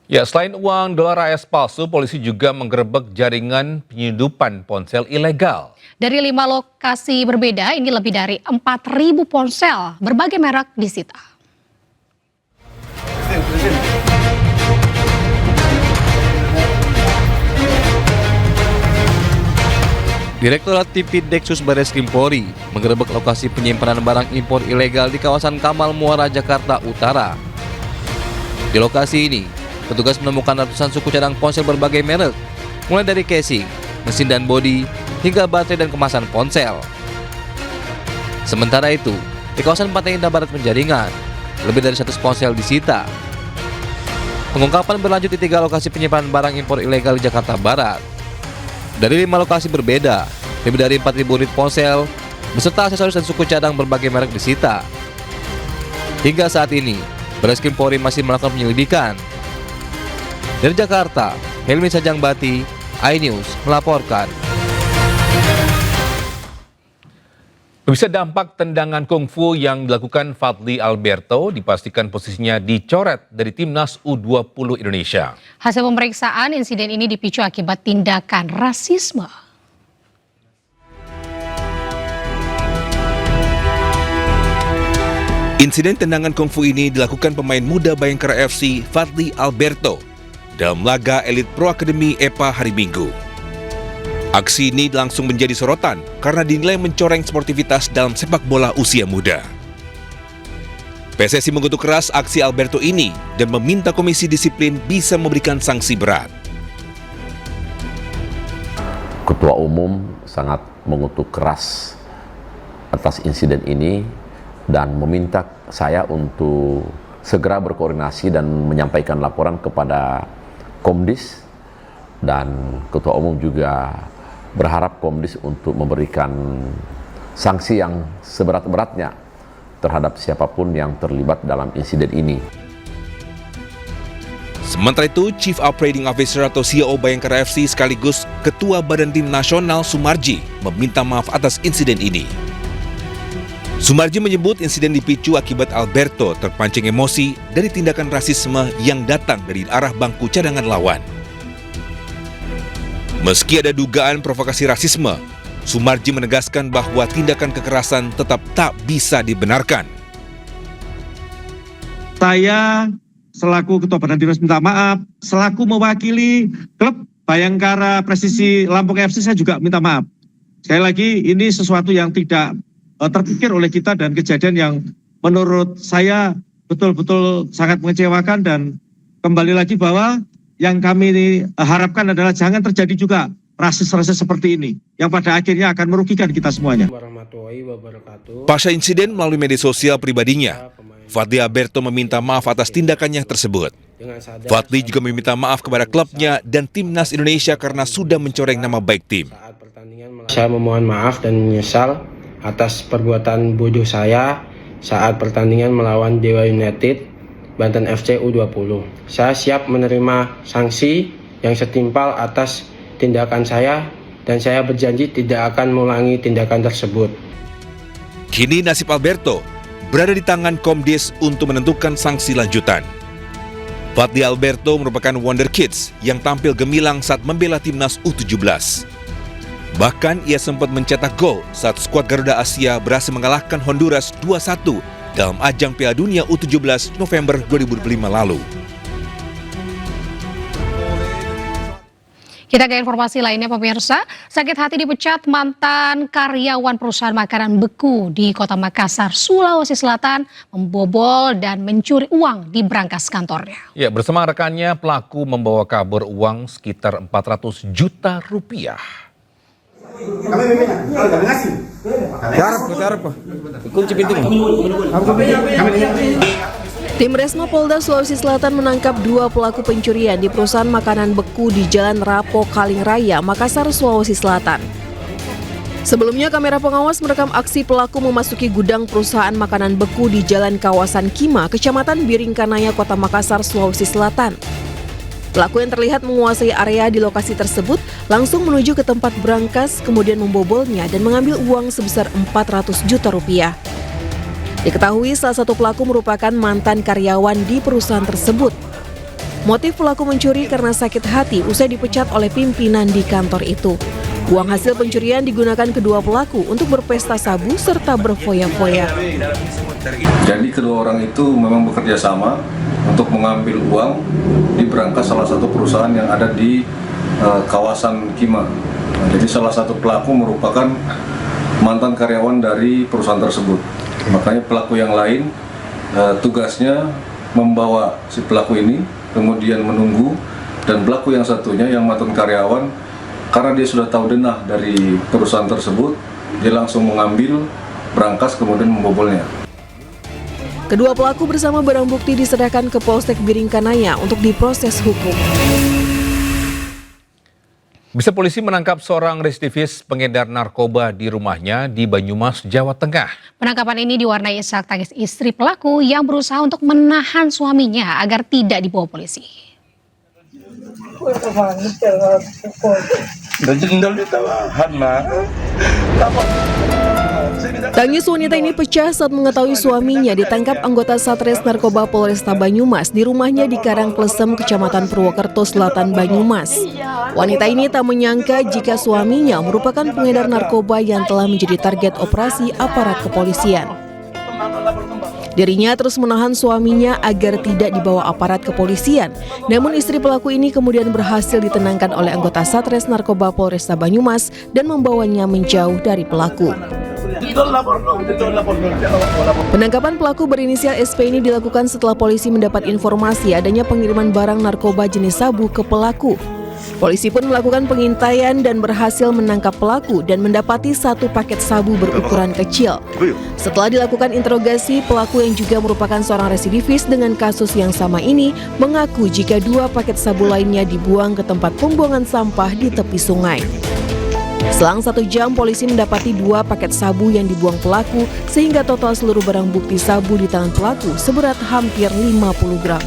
Ya, selain uang dolar AS palsu, polisi juga menggerebek jaringan penyelundupan ponsel ilegal. Dari 5 lokasi berbeda, ini lebih dari 4.000 ponsel berbagai merek disita. Direktorat Tipid Deksus Bareskrim Polri menggerebek lokasi penyimpanan barang impor ilegal di kawasan Kamal Muara, Jakarta Utara. Di lokasi ini, petugas menemukan ratusan suku cadang ponsel berbagai merek, mulai dari casing, mesin dan bodi, hingga baterai dan kemasan ponsel. Sementara itu, di kawasan Pantai Indah Barat Penjaringan, lebih dari 100 ponsel disita. Pengungkapan berlanjut di 3 lokasi penyimpanan barang impor ilegal di Jakarta Barat. Dari 5 lokasi berbeda, lebih dari 4.000 unit ponsel, beserta aksesoris dan suku cadang berbagai merek disita. Hingga saat ini, Bareskrim Polri masih melakukan penyelidikan. Dari Jakarta, Helmi Sajangbati, iNews melaporkan. Pemirsa, dampak tendangan kungfu yang dilakukan Fadly Alberto dipastikan posisinya dicoret dari timnas U20 Indonesia. Hasil pemeriksaan, insiden ini dipicu akibat tindakan rasisme. Insiden tendangan kungfu ini dilakukan pemain muda Bayangkara FC Fadly Alberto dalam laga Elite Pro Academy EPA hari Minggu. Aksi ini langsung menjadi sorotan karena dinilai mencoreng sportivitas dalam sepak bola usia muda. PSSI mengutuk keras aksi Alberto ini dan meminta Komisi Disiplin bisa memberikan sanksi berat. Ketua Umum sangat mengutuk keras atas insiden ini dan meminta saya untuk segera berkoordinasi dan menyampaikan laporan kepada Komdis, dan Ketua Umum juga berharap Komdis untuk memberikan sanksi yang seberat-beratnya terhadap siapapun yang terlibat dalam insiden ini. Sementara itu, Chief Operating Officer atau CEO Bayangkara FC sekaligus Ketua Badan Tim Nasional Sumarji meminta maaf atas insiden ini. Sumarji menyebut insiden dipicu akibat Alberto terpancing emosi dari tindakan rasisme yang datang dari arah bangku cadangan lawan. Meski ada dugaan provokasi rasisme, Sumarji menegaskan bahwa tindakan kekerasan tetap tak bisa dibenarkan. Saya selaku Ketua Badan Timnas minta maaf, selaku mewakili klub Bayangkara Presisi Lampung FC saya juga minta maaf. Sekali lagi ini sesuatu yang tidak terpikir oleh kita dan kejadian yang menurut saya betul-betul sangat mengecewakan, dan kembali lagi bahwa yang kami harapkan adalah jangan terjadi juga rasis-rasis seperti ini yang pada akhirnya akan merugikan kita semuanya. Pasca insiden melalui media sosial pribadinya, Fadly Alberto meminta maaf atas tindakannya tersebut. Fadly juga meminta maaf kepada klubnya dan timnas Indonesia karena sudah mencoreng nama baik tim. Saya memohon maaf dan menyesal atas perbuatan bodoh saya saat pertandingan melawan Dewa United Banten FC U20. Saya siap menerima sanksi yang setimpal atas tindakan saya dan saya berjanji tidak akan mengulangi tindakan tersebut. Kini nasib Alberto berada di tangan Komdis untuk menentukan sanksi lanjutan. Fadly Alberto merupakan Wonder Kids yang tampil gemilang saat membela timnas U17. Bahkan ia sempat mencetak gol saat skuad Garuda Asia berhasil mengalahkan Honduras 2-1 dalam ajang Piala Dunia U17 November 2005 lalu. Kita ke informasi lainnya, pemirsa. Sakit hati dipecat mantan karyawan perusahaan makanan beku di Kota Makassar, Sulawesi Selatan, membobol dan mencuri uang di brankas kantornya. Ya, bersama rekannya pelaku membawa kabur uang sekitar 400 juta rupiah. Kami memangnya kalau kami ngasih. Kunci pintu. Tim Resmo Polda Sulawesi Selatan menangkap 2 pelaku pencurian di perusahaan makanan beku di Jalan Rapo Kaling Raya, Makassar, Sulawesi Selatan. Sebelumnya, kamera pengawas merekam aksi pelaku memasuki gudang perusahaan makanan beku di Jalan Kawasan Kima, Kecamatan Biringkanaya, Kota Makassar, Sulawesi Selatan. Pelaku yang terlihat menguasai area di lokasi tersebut langsung menuju ke tempat brankas, kemudian membobolnya dan mengambil uang sebesar 400 juta rupiah. Diketahui salah satu pelaku merupakan mantan karyawan di perusahaan tersebut. Motif pelaku mencuri karena sakit hati usai dipecat oleh pimpinan di kantor itu. Uang hasil pencurian digunakan kedua pelaku untuk berpesta sabu serta berfoya-foya. Jadi kedua orang itu memang bekerja sama untuk mengambil uang di berangkas salah satu perusahaan yang ada di kawasan Kima. Jadi salah satu pelaku merupakan mantan karyawan dari perusahaan tersebut. Makanya pelaku yang lain tugasnya membawa si pelaku ini, kemudian menunggu, dan pelaku yang satunya yang mantan karyawan, karena dia sudah tahu denah dari perusahaan tersebut, dia langsung mengambil berangkas kemudian membobolnya. Kedua pelaku bersama barang bukti diserahkan ke Polsek Biringkanaya untuk diproses hukum. Bisa polisi menangkap seorang residivis pengedar narkoba di rumahnya di Banyumas, Jawa Tengah. Penangkapan ini diwarnai isak tangis istri pelaku yang berusaha untuk menahan suaminya agar tidak dibawa polisi. Tangis wanita ini pecah saat mengetahui suaminya ditangkap anggota Satres Narkoba Polresta Banyumas di rumahnya di Karangklesem, Kecamatan Purwokerto Selatan, Banyumas. Wanita ini tak menyangka jika suaminya merupakan pengedar narkoba yang telah menjadi target operasi aparat kepolisian. Dirinya terus menahan suaminya agar tidak dibawa aparat kepolisian. Namun istri pelaku ini kemudian berhasil ditenangkan oleh anggota Satres Narkoba Polresta Banyumas dan membawanya menjauh dari pelaku. Penangkapan pelaku berinisial SP ini dilakukan setelah polisi mendapat informasi adanya pengiriman barang narkoba jenis sabu ke pelaku. Polisi pun melakukan pengintaian dan berhasil menangkap pelaku dan mendapati satu paket sabu berukuran kecil. Setelah dilakukan interogasi, pelaku yang juga merupakan seorang residivis dengan kasus yang sama ini mengaku jika 2 paket sabu lainnya dibuang ke tempat pembuangan sampah di tepi sungai. Selang 1 jam, polisi mendapati 2 paket sabu yang dibuang pelaku sehingga total seluruh barang bukti sabu di tangan pelaku seberat hampir 50 gram.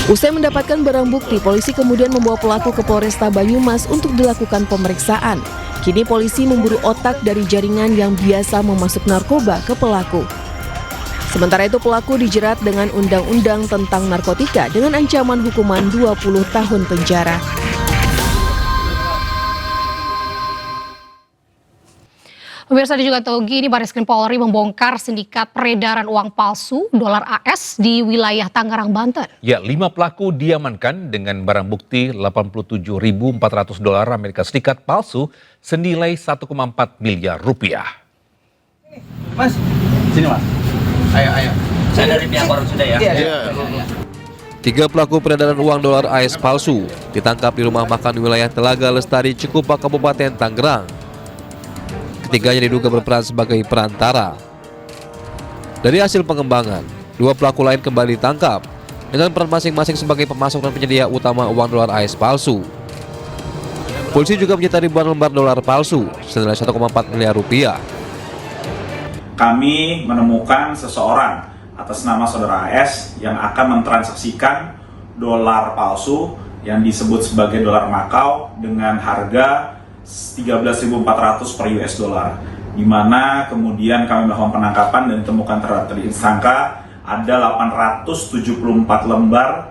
Usai mendapatkan barang bukti, polisi kemudian membawa pelaku ke Polresta Banyumas untuk dilakukan pemeriksaan. Kini polisi memburu otak dari jaringan yang biasa memasuk narkoba ke pelaku. Sementara itu pelaku dijerat dengan Undang-Undang tentang Narkotika dengan ancaman hukuman 20 tahun penjara. Pemirsa juga tahu gini, Barreskrim Polri membongkar sindikat peredaran uang palsu dolar AS di wilayah Tangerang, Banten. Ya, 5 pelaku diamankan dengan barang bukti $87.400 Amerika Serikat palsu senilai 1,4 miliar rupiah. Mas, sini mas. Ayo. Saya dari pihak orang sudah ya. Iya. 3 pelaku peredaran uang dolar AS palsu ditangkap di rumah makan di wilayah Telaga Lestari, Cikupa, Kabupaten Tangerang. Ketiganya diduga berperan sebagai perantara. Dari hasil pengembangan, 2 pelaku lain kembali ditangkap dengan peran masing-masing sebagai pemasok dan penyedia utama uang dolar AS palsu. Polisi juga menyita ribuan lembar dolar palsu senilai 1,4 miliar rupiah. Kami menemukan seseorang atas nama saudara AS yang akan mentransaksikan dolar palsu yang disebut sebagai dolar Makau dengan harga 13.400 per US dollar, di mana kemudian kami melakukan penangkapan dan ditemukan terhadap tersangka ada 874 lembar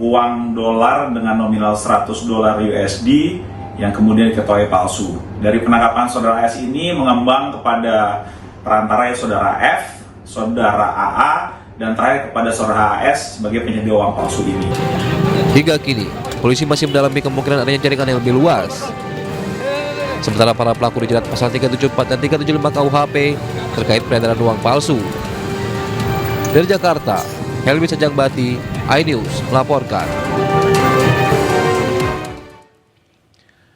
uang dolar dengan nominal 100 dolar USD yang kemudian diketahui palsu. Dari penangkapan saudara S ini mengembang kepada perantara saudara F, saudara AA, dan terakhir kepada saudara AS sebagai penyedia uang palsu ini. Hingga kini, polisi masih mendalami kemungkinan adanya jaringan yang lebih luas. Sementara para pelaku dijerat pasal 374 dan 375 KUHP terkait peredaran uang palsu. Dari Jakarta, Helmi Sejangbati, iNews melaporkan.